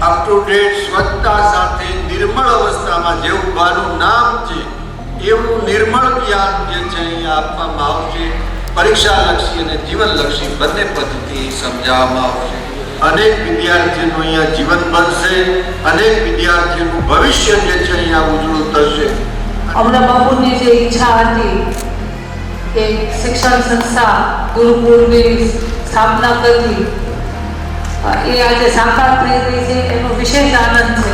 Up to date સ્વચ્છતા સાથે નિર્મળ અવસ્થામાં જે ઉભાનું નામ છે એવું નિર્મળ જ્ઞાન જે છે અહીંયા આપવામાં આવશે. પરીક્ષાલક્ષી અને જીવનલક્ષી બંને પદ્ધતિ સમજાવવામાં આવશે. અનેક વિદ્યાર્થીઓનું અહીંયા જીવન બનશે, અનેક વિદ્યાર્થીઓનું ભવિષ્ય જે છે અહીંયા ઉજળું થશે. હમણાં બાપુની જે ઈચ્છા હતી કે શિક્ષણ સંસ્થા ગુરુકુળની સ્થાપના કરવી, એ આજે સાકાર થઈ રહી છે. એનો વિશેષ આનંદ છે.